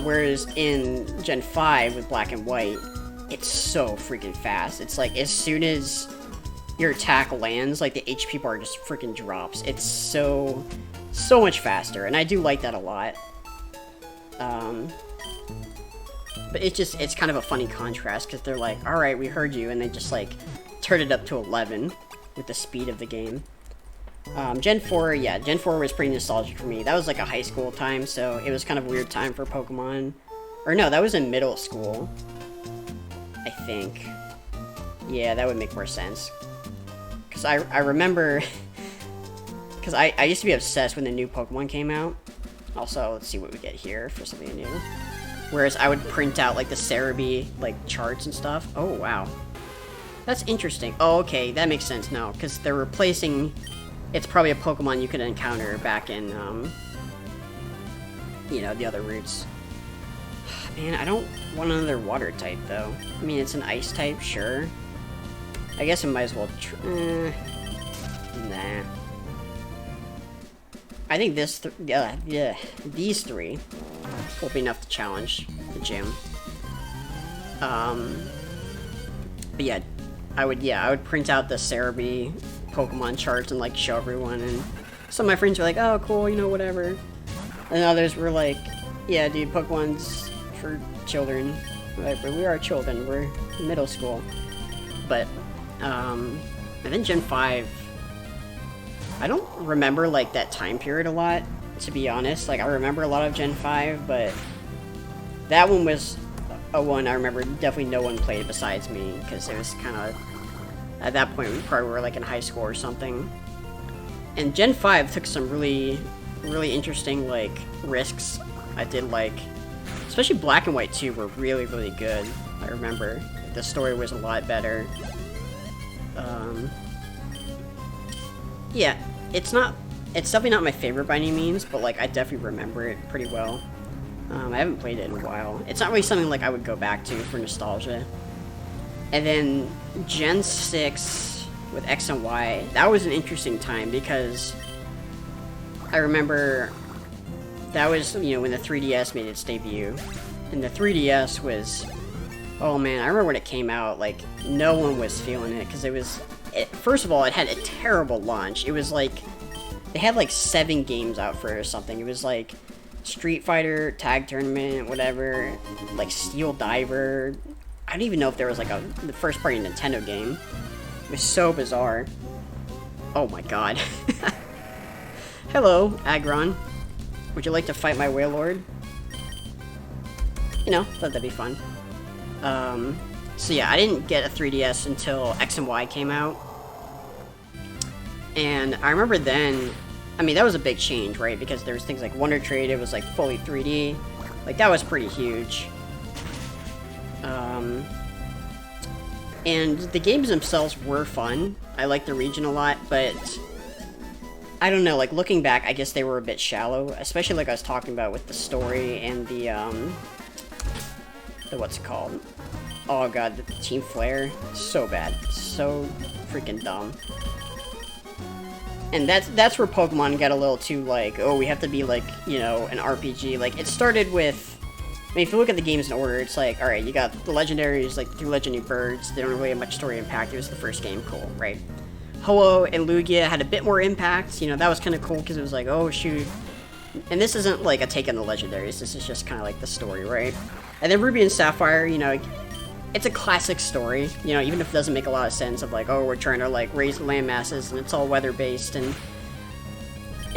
Whereas in Gen 5 with Black and White, it's so freaking fast. It's like, as soon as your attack lands, like, the HP bar just freaking drops. It's so much faster, and I do like that a lot. But it's kind of a funny contrast, because they're like, alright, we heard you, and they just, like, turn it up to 11 with the speed of the game. Gen 4, yeah, Gen 4 was pretty nostalgic for me. That was, like, a high school time, so it was kind of a weird time for Pokemon. Or no, that was in middle school, I think. Yeah, that would make more sense. Because I remember... Because I used to be obsessed when the new Pokemon came out. Also, let's see what we get here for something new. Whereas I would print out, like, the Cerebi, like, charts and stuff. Oh, wow. That's interesting. Oh, okay, that makes sense now. Because they're replacing... It's probably a Pokemon you could encounter back in, you know, the other routes. Man, I don't want another water type, though. I mean, it's an ice type, sure. I guess I might as well nah. I think this, these three will be enough to challenge the gym. But yeah, I would print out the Cerebi Pokemon charts and, like, show everyone, and some of my friends were like, oh, cool, you know, whatever. And others were like, yeah, dude, Pokemon's for children. Like, we are children, we're in middle school. But, and then Gen 5, I don't remember, like, that time period a lot, to be honest. Like, I remember a lot of Gen 5, but that one was a one I remember definitely no one played besides me, because it was kind of, at that point, we probably were, like, in high school or something. And Gen 5 took some really, really interesting, like, risks. I did, like, especially Black and White 2 were really, really good. I remember the story was a lot better. Yeah, it's definitely not my favorite by any means, but, like, I definitely remember it pretty well. I haven't played it in a while. It's not really something, like, I would go back to for nostalgia. And then Gen 6 with X and Y, that was an interesting time, because I remember that was, you know, when the 3DS made its debut. And the 3DS was, oh man, I remember when it came out, like, no one was feeling it, because first of all, it had a terrible launch. It was like, they had like 7 games out for it or something. It was like Street Fighter, Tag Tournament, whatever, like Steel Diver. I don't even know if there was like the first party Nintendo game. It was so bizarre. Oh my god. Hello, Aggron. Would you like to fight my Wailord? You know, thought that'd be fun. So yeah, I didn't get a 3DS until X and Y came out. And I remember then, I mean, that was a big change, right? Because there was things like Wonder Trade, it was like fully 3D. Like, that was pretty huge. And the games themselves were fun. I liked the region a lot, but I don't know, like, looking back, I guess they were a bit shallow, especially like I was talking about with the story and the what's it called? Oh god, the Team Flare, so bad, so freaking dumb. And that's where Pokemon got a little too, like, oh, we have to be, like, you know, an RPG. Like, it started with, I mean, if you look at the games in order, it's like, alright, you got the legendaries, like, 3 legendary birds, they don't really have much story impact, it was the first game, cool, right? Ho-Oh and Lugia had a bit more impact, you know, that was kind of cool, because it was like, oh, shoot. And this isn't, like, a take on the legendaries, this is just kind of like the story, right? And then Ruby and Sapphire, you know, it's a classic story, you know, even if it doesn't make a lot of sense of, like, oh, we're trying to, like, raise land masses, and it's all weather-based, and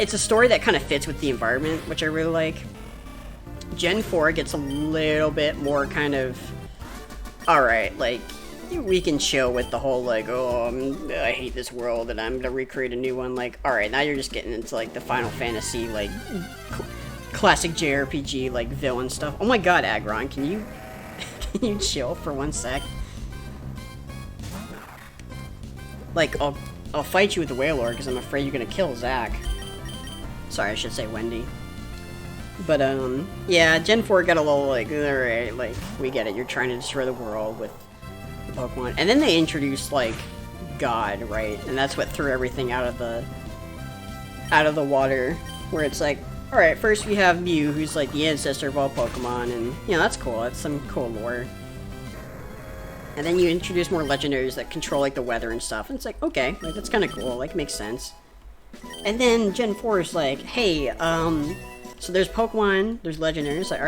it's a story that kind of fits with the environment, which I really like. Gen 4 gets a little bit more kind of, alright, like, we can chill with the whole, like, oh, I hate this world, and I'm gonna recreate a new one, like, alright, now you're just getting into, like, the Final Fantasy, like, classic JRPG, like, villain stuff. Oh my god, Aggron, can you chill for 1 sec? Like, I'll fight you with the Wailord, because I'm afraid you're gonna kill Zack. Sorry, I should say Wendy. But, yeah, Gen 4 got a little, like, alright, like, we get it, you're trying to destroy the world with the Pokemon. And then they introduced, like, God, right? And that's what threw everything out of the water, where it's like, alright, first we have Mew, who's like the ancestor of all Pokemon, and you know, that's cool. That's some cool lore. And then you introduce more legendaries that control like the weather and stuff, and it's like, okay, like that's kind of cool, like makes sense. And then Gen 4 is like, hey, so there's Pokemon, there's legendaries, like,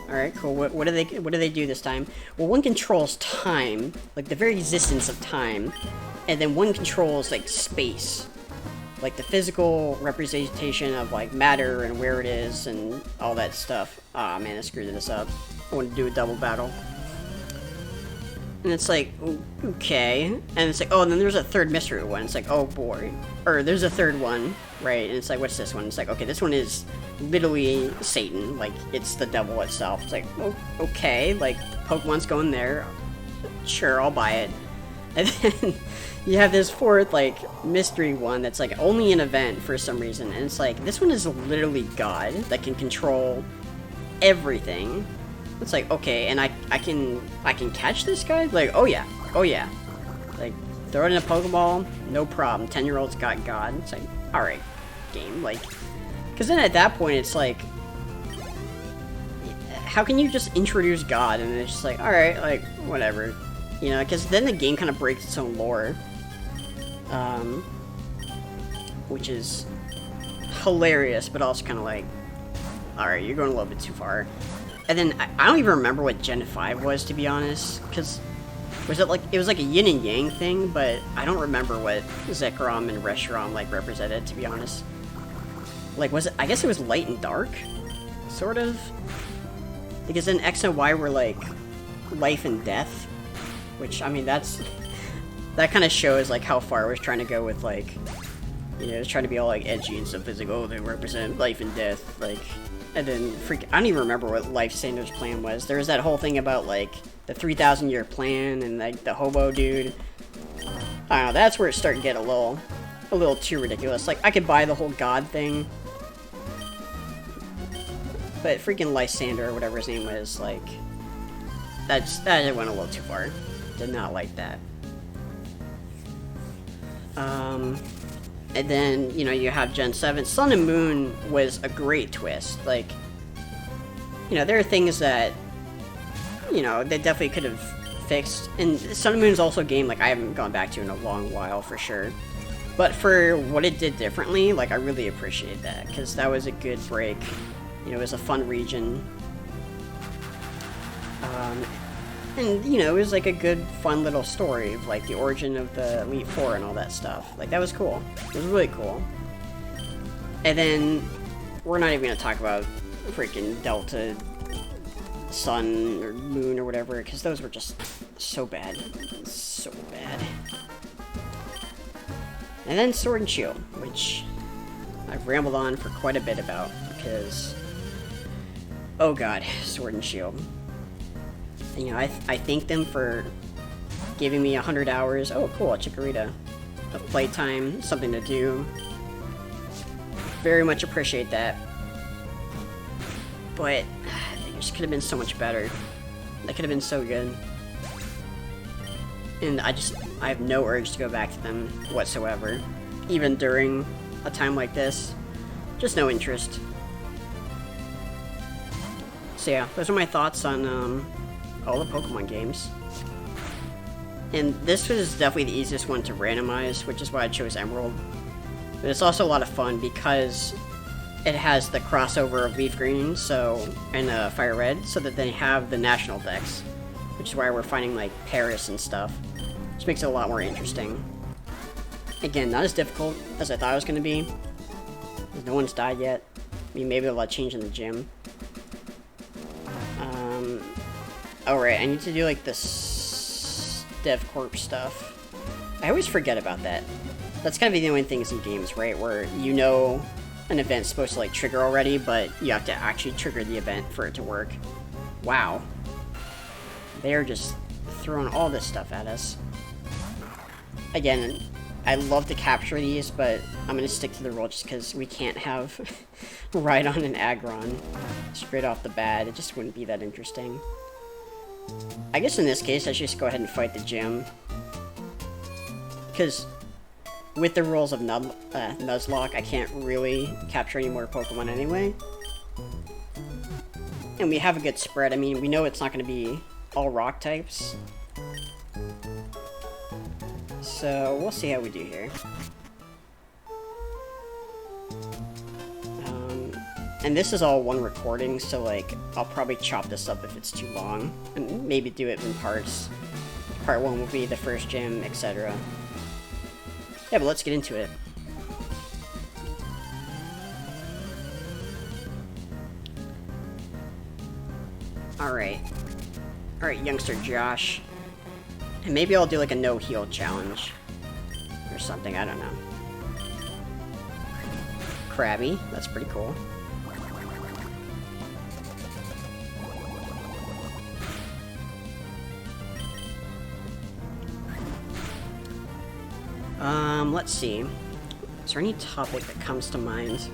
alright, cool, what do they do this time? Well, one controls time, like the very existence of time, and then one controls like space. Like the physical representation of like matter and where it is and all that stuff. Aw, man, I screwed this up. I want to do a double battle. And it's like, okay. And it's like, oh, and then there's a third mystery one. It's like, oh boy. Or there's a third one, right? And it's like, what's this one? It's like, okay, this one is literally Satan. Like, it's the devil itself. It's like, oh, okay, like, Pokemon's going there. Sure, I'll buy it. And then you have this fourth, like, mystery one that's, like, only an event for some reason. And it's like, this one is literally God that can control everything. It's like, okay, and I can catch this guy? Like, oh yeah. Like, throw it in a Pokeball, no problem. 10-year-old's got God. It's like, alright, game. Like, because then at that point, it's like, how can you just introduce God? And it's just like, alright, like, whatever. You know, because then the game kind of breaks its own lore. Which is hilarious, but also kind of like, alright, you're going a little bit too far. And then, I don't even remember what Gen 5 was, to be honest, because was it like, it was like a yin and yang thing, but I don't remember what Zekrom and Reshiram, like, represented, to be honest. Like, was it, I guess it was light and dark, sort of? Because then X and Y were, like, life and death, which, I mean, that kind of shows, like, how far I was trying to go with, like, you know, it's trying to be all, like, edgy and stuff. It's like, oh, they represent life and death, like, and then, I don't even remember what Lifesander's plan was. There was that whole thing about, like, the 3,000-year plan and, like, the hobo dude. I don't know, that's where it started to get a little too ridiculous. Like, I could buy the whole God thing, but freaking Lysander, or whatever his name was, like, that went a little too far. Did not like that. And then, you know, you have Gen 7. Sun and Moon was a great twist. Like, you know, there are things that, you know, they definitely could have fixed. And Sun and Moon is also a game, like, I haven't gone back to in a long while, for sure. But for what it did differently, like, I really appreciate that. Because that was a good break. You know, it was a fun region. And, you know, it was like a good, fun little story of, like, the origin of the Elite Four and all that stuff. Like, that was cool. It was really cool. And then, we're not even going to talk about freaking Delta, Sun, or Moon, or whatever, because those were just so bad. So bad. And then Sword and Shield, which I've rambled on for quite a bit about, because, oh god, Sword and Shield. You know, I thank them for giving me 100 hours. Oh, cool, a Chikorita. Of playtime, something to do. Very much appreciate that. But, it just could have been so much better. That could have been so good. And I have no urge to go back to them whatsoever. Even during a time like this. Just no interest. So yeah, those are my thoughts on, all the Pokemon games. And this was definitely the easiest one to randomize, which is why I chose Emerald. But it's also a lot of fun because it has the crossover of Leaf Green and Fire Red, so that they have the national decks, which is why we're finding like Paris and stuff, which makes it a lot more interesting. Again, not as difficult as I thought it was going to be. No one's died yet. I mean, maybe a lot change in the gym. Oh right, I need to do like this Dev Corp stuff. I always forget about that. That's kind of the only things in games, right? Where you know an event's supposed to like trigger already, but you have to actually trigger the event for it to work. Wow. They're just throwing all this stuff at us. Again, I love to capture these, but I'm going to stick to the rule just because we can't have Rhydon and Aggron straight off the bat. It just wouldn't be that interesting. I guess in this case, I should just go ahead and fight the gym. Because with the rules of Nuzlocke, I can't really capture any more Pokemon anyway. And we have a good spread. I mean, we know it's not going to be all rock types. So, we'll see how we do here. And this is all one recording, so, like, I'll probably chop this up if it's too long. And maybe do it in parts. Part 1 will be the first gym, etc. Yeah, but let's get into it. Alright. Alright, youngster Josh. And maybe I'll do like a no-heal challenge. Or something, I don't know. Krabby, that's pretty cool. Let's see. Is there any topic that comes to mind?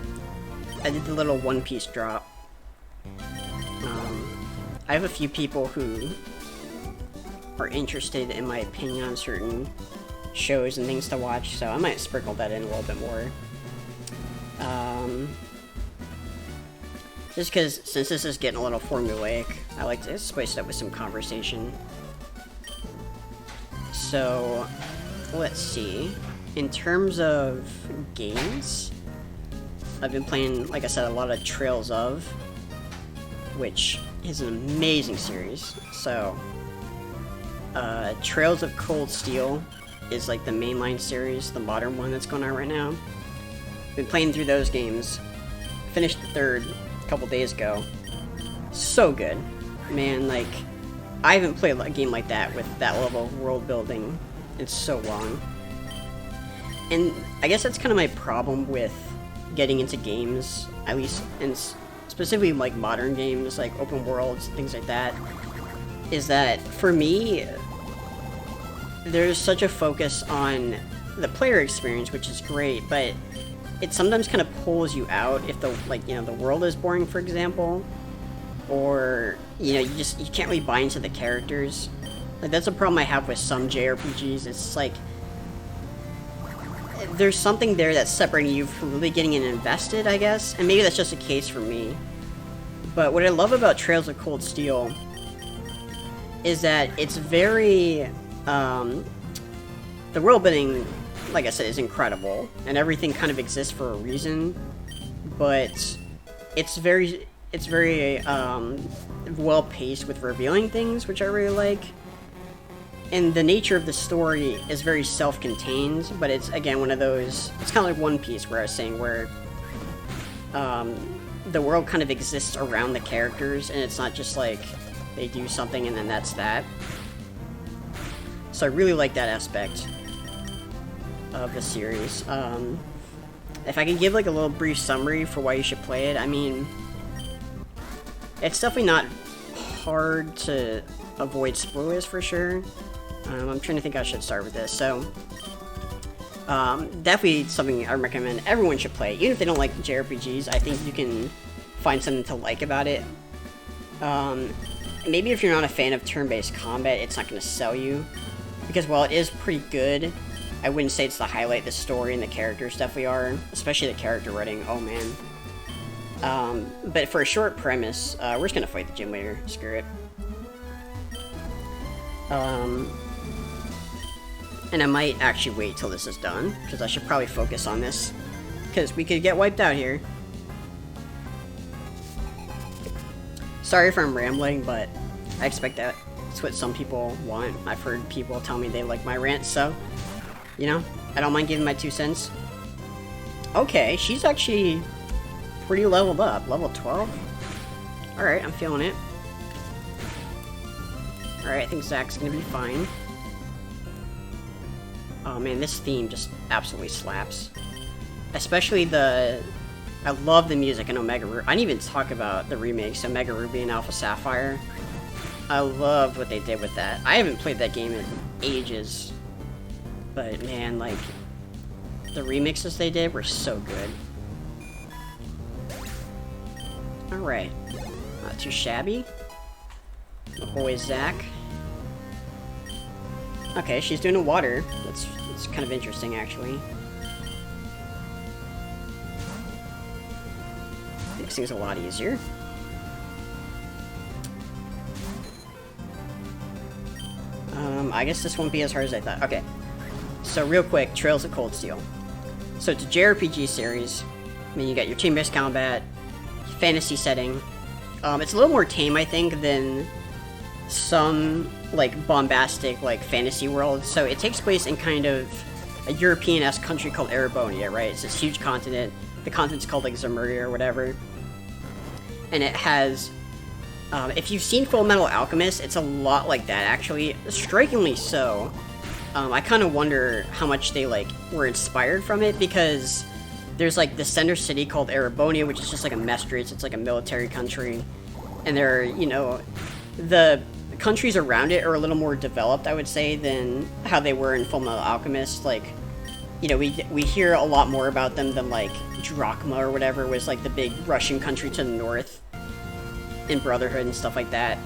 I did the little One Piece drop. I have a few people who are interested in my opinion on certain shows and things to watch, so I might sprinkle that in a little bit more. Just because, since this is getting a little formulaic, I like to spice it up with some conversation. So, let's see. In terms of games, I've been playing, like I said, a lot of Trails of, which is an amazing series. So, Trails of Cold Steel is like the mainline series, the modern one that's going on right now. Been playing through those games. Finished the third a couple days ago. So good. Man, like, I haven't played a game like that with that level of world building in so long. And I guess that's kind of my problem with getting into games, at least in specifically like modern games, like open worlds, things like that, is that for me, there's such a focus on the player experience, which is great, but it sometimes kind of pulls you out if the, like, you know, the world is boring, for example, or, you know, you can't really buy into the characters. Like, that's a problem I have with some JRPGs. It's like, there's something there that's separating you from really getting invested, I guess, and maybe that's just a case for me. But what I love about Trails of Cold Steel is that it's very, the world building, like I said, is incredible, and everything kind of exists for a reason, but it's very well paced with revealing things, which I really like. And the nature of the story is very self-contained, but it's, again, one of those, it's kind of like One Piece, where I was saying, where the world kind of exists around the characters, and it's not just like they do something and then that's that. So I really like that aspect of the series. If I could give like a little brief summary for why you should play it, I mean, it's definitely not hard to avoid spoilers for sure. I'm trying to think how I should start with this. So, definitely something I recommend everyone should play. Even if they don't like JRPGs, I think you can find something to like about it. Maybe if you're not a fan of turn-based combat, it's not going to sell you. Because while it is pretty good, I wouldn't say it's the highlight. The story and the characters definitely are. Especially the character writing, oh man. But for a short premise, we're just going to fight the gym leader. Screw it. And I might actually wait till this is done, because I should probably focus on this, because we could get wiped out here. Sorry if I'm rambling, but I expect that's what some people want. I've heard people tell me they like my rants, so, you know, I don't mind giving my 2 cents. Okay, she's actually pretty leveled up. Level 12? Alright, I'm feeling it. Alright, I think Zach's gonna be fine. Oh man, this theme just absolutely slaps. Especially I love the music in Omega Ruby. I didn't even talk about the remakes, Omega Ruby and Alpha Sapphire. I love what they did with that. I haven't played that game in ages. But man, like, the remixes they did were so good. Alright. Not too shabby. My boy Zach. Okay, she's doing a water. That's kind of interesting, actually. makes things a lot easier. I guess this won't be as hard as I thought. Okay, so real quick, Trails of Cold Steel. So it's a JRPG series. I mean, you got your team-based combat, fantasy setting. It's a little more tame, I think, than some, like, bombastic, like, fantasy world. So it takes place in kind of a European-esque country called Erebonia, right? It's this huge continent. The continent's called, like, Zemuria or whatever. And it has... if you've seen Full Metal Alchemist, it's a lot like that, actually. Strikingly so. I kind of wonder how much they, like, were inspired from it, because there's, like, the center city called Erebonia, which is just, like, a mestris. It's, like, a military country. And there are, you know, the countries around it are a little more developed, I would say, than how they were in Full Metal Alchemist. Like, you know, we hear a lot more about them than, like, Drachma or whatever was, like, the big Russian country to the north. In Brotherhood and stuff like that.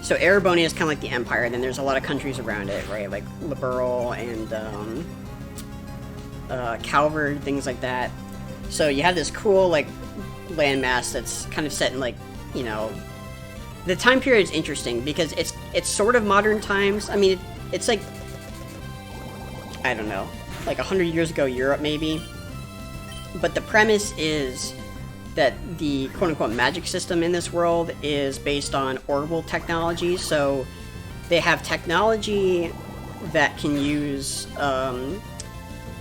So Erebonia is kind of like the Empire, and then there's a lot of countries around it, right? Like Liberl and Calvard, things like that. So you have this cool, like, landmass that's kind of set in, like, you know... The time period is interesting, because it's sort of modern times. I mean, it's like... I don't know. Like 100 years ago Europe, maybe. But the premise is... that the quote-unquote magic system in this world is based on orbal technology. So they have technology that can use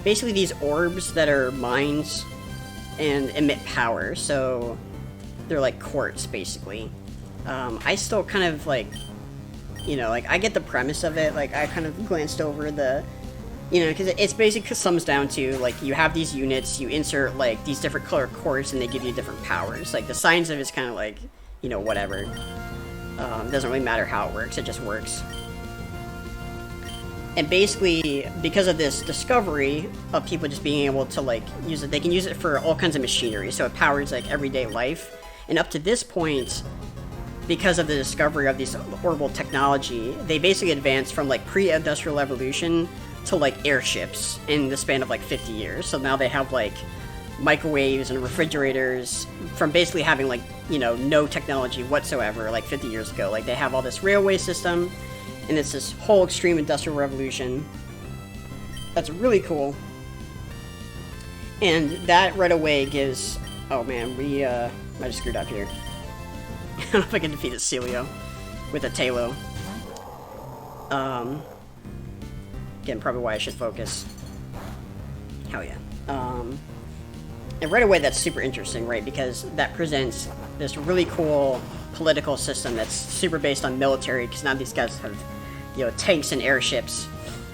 basically these orbs that are mines and emit power. So they're like quartz, basically. I still kind of, like, you know, like, I get the premise of it. Like, I kind of glanced over the... You know, because it's basically sums down to, like, you have these units, you insert, like, these different color quartz, and they give you different powers. Like, the science of it's kind of like, you know, whatever. It doesn't really matter how it works, it just works. And basically, because of this discovery of people just being able to, like, use it, they can use it for all kinds of machinery, so it powers, like, everyday life. And up to this point, because of the discovery of this orbital technology, they basically advanced from, like, pre-industrial revolution to, like, airships in the span of, like, 50 years. So now they have, like, microwaves and refrigerators from basically having, like, you know, no technology whatsoever, like, 50 years ago. Like, they have all this railway system, and it's this whole extreme industrial revolution. That's really cool. And that right away gives... Oh, man, we, might have screwed up here. I don't know if I can defeat Celio with a Talo. Again, probably why I should focus. Hell yeah. And right away, that's super interesting, right? Because that presents this really cool political system that's super based on military, because now these guys have, you know, tanks and airships,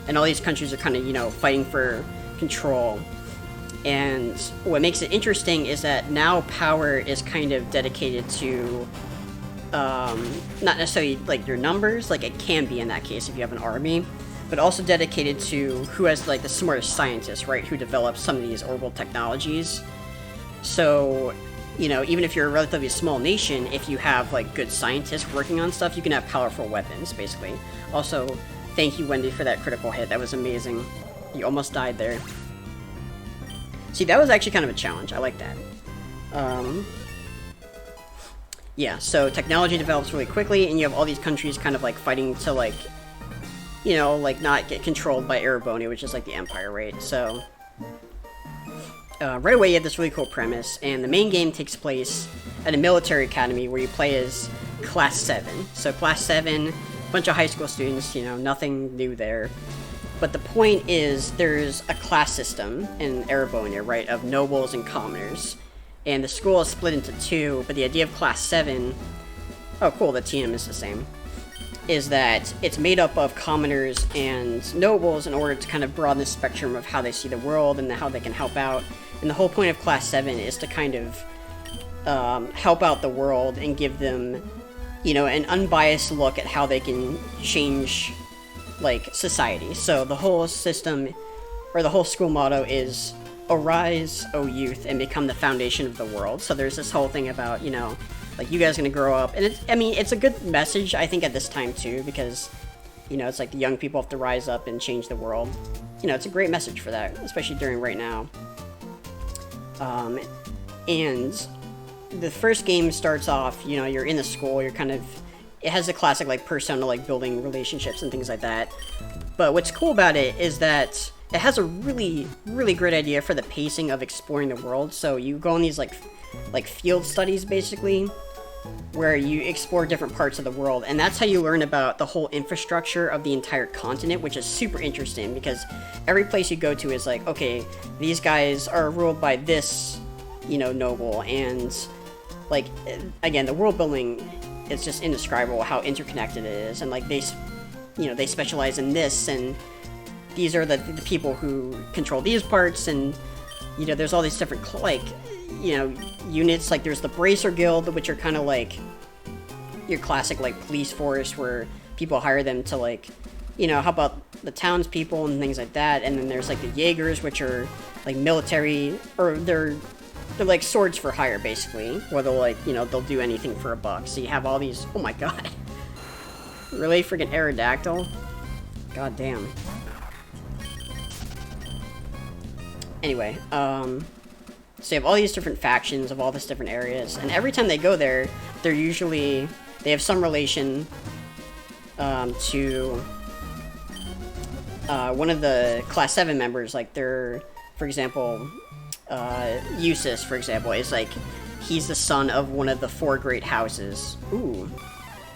and all these countries are kind of, you know, fighting for control. And what makes it interesting is that now power is kind of dedicated to, not necessarily, like, your numbers, like it can be in that case if you have an army, but also dedicated to who has, like, the smartest scientists, right, who develops some of these orbital technologies. So, you know, even if you're a relatively small nation, if you have, like, good scientists working on stuff, you can have powerful weapons, basically. Also, thank you, Wendy, for that critical hit. That was amazing. You almost died there. See, that was actually kind of a challenge. I like that. Yeah, so technology develops really quickly, and you have all these countries kind of, like, fighting to, like, you know, like, not get controlled by Erebonia, which is, like, the Empire, right? So, right away you have this really cool premise, and the main game takes place at a military academy where you play as Class 7. So, Class 7, a bunch of high school students, you know, nothing new there. But the point is, there's a class system in Erebonia, right, of nobles and commoners. And the school is split into two, but the idea of Class 7... Oh, cool, the TM is the same. Is that it's made up of commoners and nobles in order to kind of broaden the spectrum of how they see the world and how they can help out. And the whole point of Class 7 is to kind of help out the world and give them, you know, an unbiased look at how they can change, like, society. So the whole system, or the whole school motto is, "Arise, O youth, and become the foundation of the world." So there's this whole thing about, you know, like, you guys are gonna grow up, and I mean, it's a good message, I think, at this time, too, because, you know, it's like the young people have to rise up and change the world. You know, it's a great message for that, especially during right now. And the first game starts off, you know, you're in the school, you're kind of, it has a classic like Persona, like building relationships and things like that. But what's cool about it is that it has a really, really great idea for the pacing of exploring the world. So you go on these like field studies basically, where you explore different parts of the world, and that's how you learn about the whole infrastructure of the entire continent, which is super interesting because every place you go to is like, okay, these guys are ruled by this, you know, noble, and like, again, the world building is just indescribable how interconnected it is, and like they specialize in this, and these are the people who control these parts, and you know, there's all these different units. Like there's the Bracer Guild, which are kind of like your classic like police force where people hire them to like, you know, help out the townspeople and things like that. And then there's like the Jaegers, which are like military, or they're like swords for hire basically, where they'll like, you know, they'll do anything for a buck. So you have all these. Oh my god. Really? Freaking Aerodactyl? God damn. Anyway, so you have all these different factions of all these different areas, and every time they go there, they have some relation to one of the Class 7 members. Like they're, for example, Eustace, for example, is like, he's the son of one of the 4 great houses. Ooh,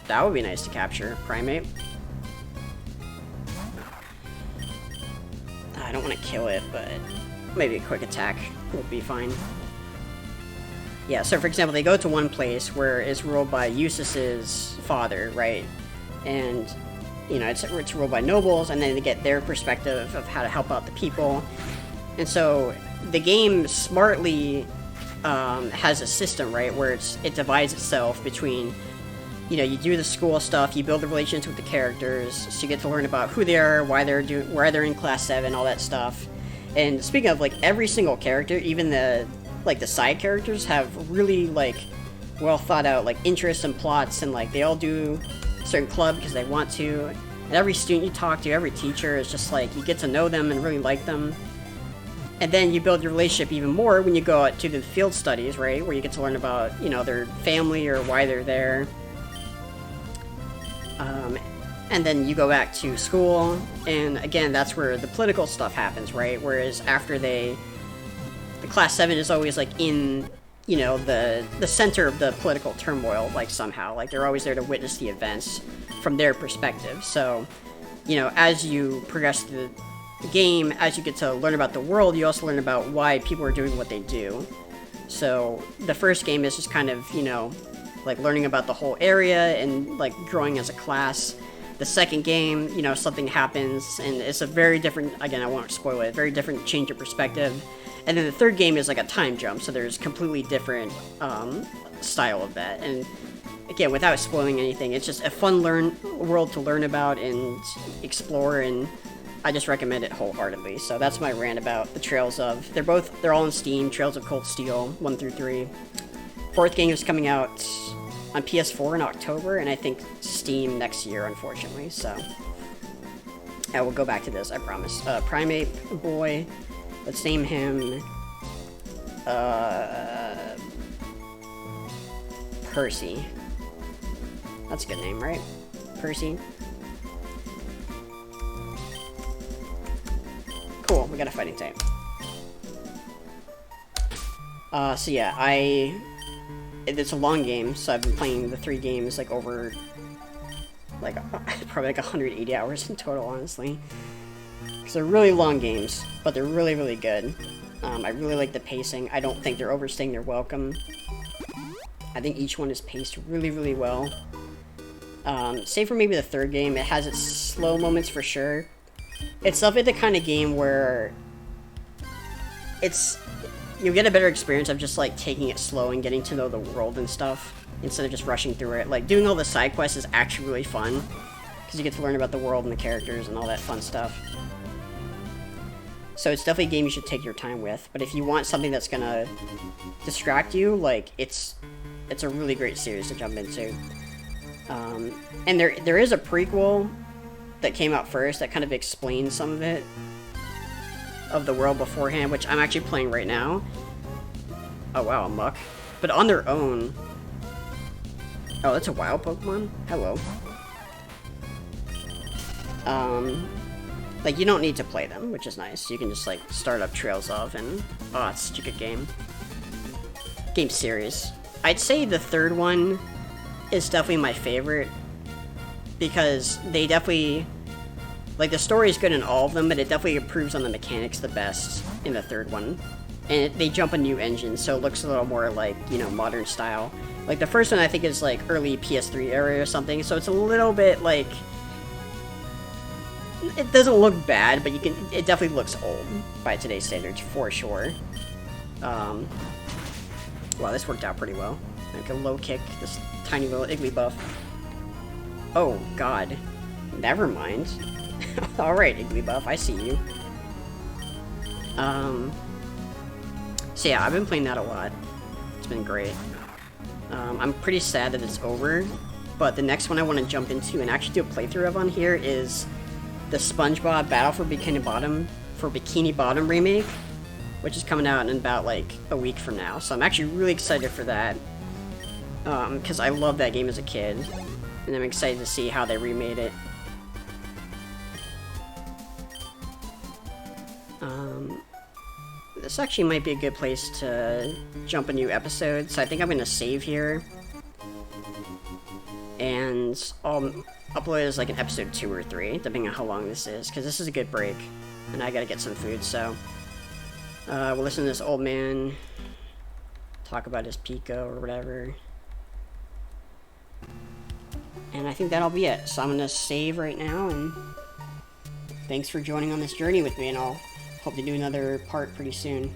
that would be nice to capture. Primate. I don't want to kill it, but maybe a quick attack will be fine. Yeah, so for example, they go to one place where it's ruled by Eustace's father, right? And, you know, it's ruled by nobles, and then they get their perspective of how to help out the people. And so the game smartly has a system, right, where it divides itself between, you know, you do the school stuff, you build the relations with the characters, so you get to learn about who they are, why they're in Class 7, all that stuff. And speaking of, like, every single character, even the side characters have really, like, well thought out, like, interests and plots, and, like, they all do a certain club because they want to. And every student you talk to, every teacher is just, like, you get to know them and really like them. And then you build your relationship even more when you go out to the field studies, right? Where you get to learn about, you know, their family or why they're there. And then you go back to school, and again, that's where the political stuff happens, right? Whereas after the Class 7 is always, like, in, you know, the center of the political turmoil, like, somehow. Like, they're always there to witness the events from their perspective. So, you know, as you progress through the game, as you get to learn about the world, you also learn about why people are doing what they do. So, the first game is just kind of, you know, like, learning about the whole area and, like, growing as a class. The second game, you know, something happens, and it's a very different, again, I won't spoil it, very different change of perspective. And then the third game is like a time jump, so there's completely different style of that. And again, without spoiling anything, it's just a fun world to learn about and explore, and I just recommend it wholeheartedly. So that's my rant about the Trails of. They're all on Steam, Trails of Cold Steel, 1 through 3. Fourth game is coming out on PS4 in October, and I think Steam next year, unfortunately, so I will go back to this, I promise. Primate Boy, let's name him Percy. That's a good name, right? Percy. Cool, we got a fighting type. So yeah, it's a long game, so I've been playing the 3 games, like, over, like, probably like 180 hours in total, honestly. Because they're really long games, but they're really, really good. I really like the pacing. I don't think they're overstaying their welcome. I think each one is paced really, really well. Save for maybe the third game, it has its slow moments for sure. It's definitely the kind of game where you get a better experience of just, like, taking it slow and getting to know the world and stuff, instead of just rushing through it. Like, doing all the side quests is actually really fun, because you get to learn about the world and the characters and all that fun stuff. So it's definitely a game you should take your time with, but if you want something that's gonna distract you, like, it's a really great series to jump into. And there is a prequel that came out first that kind of explains some of it, of the world beforehand, which I'm actually playing right now. Oh wow, a muck. But on their own... Oh, that's a wild Pokemon? Hello. Like, you don't need to play them, which is nice. You can just, like, start up Trails of, and... Oh, it's such a good game. Game series. I'd say the third one is definitely my favorite, because they definitely... Like, the story is good in all of them, but it definitely improves on the mechanics the best in the third one. And they jump a new engine, so it looks a little more like, you know, modern style. Like, the first one I think is, like, early PS3 era or something, so it's a little bit, like... It doesn't look bad, but it definitely looks old by today's standards, for sure. Wow, this worked out pretty well. Like a low kick, this tiny little Igglybuff. Oh, God. Never mind. Alright, Igglybuff, I see you. So yeah, I've been playing that a lot. It's been great. I'm pretty sad that it's over, but the next one I want to jump into and actually do a playthrough of on here is the SpongeBob Battle for Bikini Bottom remake, which is coming out in about like a week from now. So I'm actually really excited for that, because I loved that game as a kid, and I'm excited to see how they remade it. This actually might be a good place to jump a new episode, so I think I'm going to save here, and I'll upload it as like an episode 2 or 3, depending on how long this is, because this is a good break, and I gotta get some food, so we'll listen to this old man talk about his Pico or whatever, and I think that'll be it. So I'm gonna save right now, and thanks for joining on this journey with me, and I'll hope to do another part pretty soon.